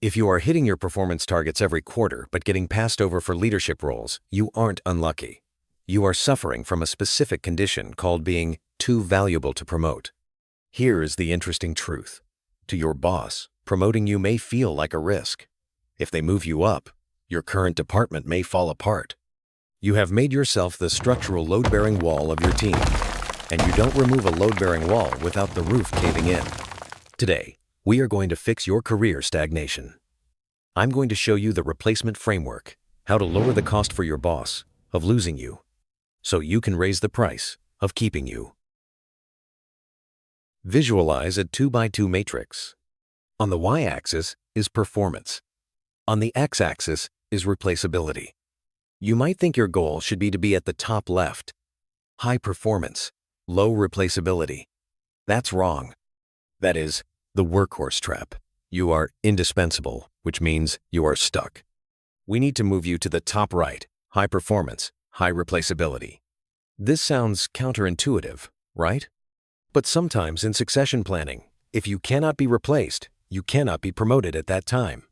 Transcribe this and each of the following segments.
If you are hitting your performance targets every quarter but getting passed over for leadership roles, you aren't unlucky. You are suffering from a specific condition called being too valuable to promote. Here is the interesting truth. To your boss, promoting you may feel like a risk. If they move you up, your current department may fall apart. You have made yourself the structural load-bearing wall of your team, and you don't remove a load-bearing wall without the roof caving in. Today, we are going to fix your career stagnation. I'm going to show you the replacement framework, how to lower the cost for your boss of losing you, so you can raise the price of keeping you. Visualize a 2x2 matrix. On the y-axis is performance. On the x-axis is replaceability. You might think your goal should be to be at the top left. High performance, low replaceability. That's wrong. That is the workhorse trap. You are indispensable, which means you are stuck. We need to move you to the top right, high performance, high replaceability. This sounds counterintuitive, right? But sometimes in succession planning, if you cannot be replaced, you cannot be promoted at that time.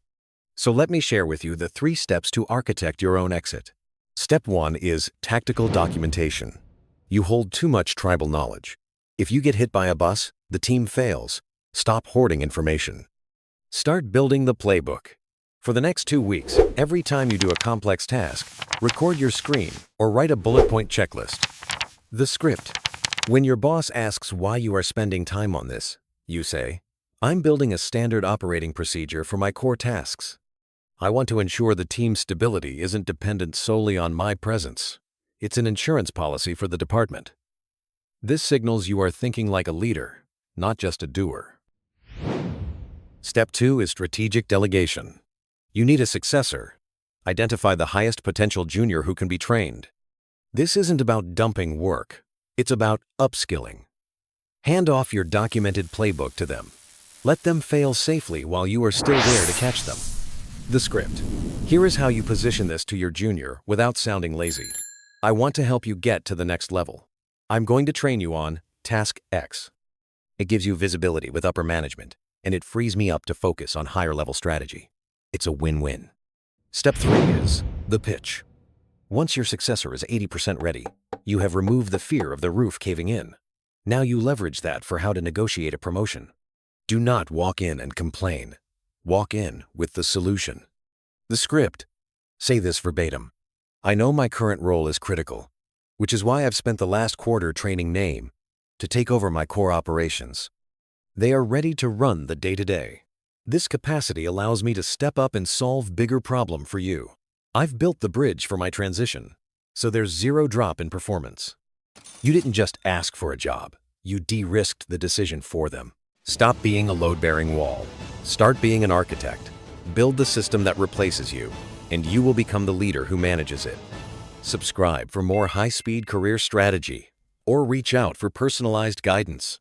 So let me share with you the 3 steps to architect your own exit. Step 1 is tactical documentation. You hold too much tribal knowledge. If you get hit by a bus, the team fails. Stop hoarding information. Start building the playbook. For the next 2 weeks, every time you do a complex task, record your screen or write a bullet point checklist. The script. When your boss asks why you are spending time on this, you say, "I'm building a standard operating procedure for my core tasks. I want to ensure the team's stability isn't dependent solely on my presence. It's an insurance policy for the department." This signals you are thinking like a leader, not just a doer. Step 2 is strategic delegation. You need a successor. Identify the highest potential junior who can be trained. This isn't about dumping work. It's about upskilling. Hand off your documented playbook to them. Let them fail safely while you are still there to catch them. The script. Here is how you position this to your junior without sounding lazy. I want to help you get to the next level. I'm going to train you on Task X. It gives you visibility with upper management, and it frees me up to focus on higher level strategy. It's a win-win. Step 3 is the pitch. Once your successor is 80% ready, you have removed the fear of the roof caving in. Now you leverage that for how to negotiate a promotion. Do not walk in and complain. Walk in with the solution. The script. Say this verbatim. I know my current role is critical, which is why I've spent the last quarter training NAME to take over my core operations. They are ready to run the day-to-day. This capacity allows me to step up and solve bigger problem for you. I've built the bridge for my transition, so there's zero drop in performance. You didn't just ask for a job, you de-risked the decision for them. Stop being a load-bearing wall. Start being an architect. Build the system that replaces you, and you will become the leader who manages it. Subscribe for more high-speed career strategy, or reach out for personalized guidance.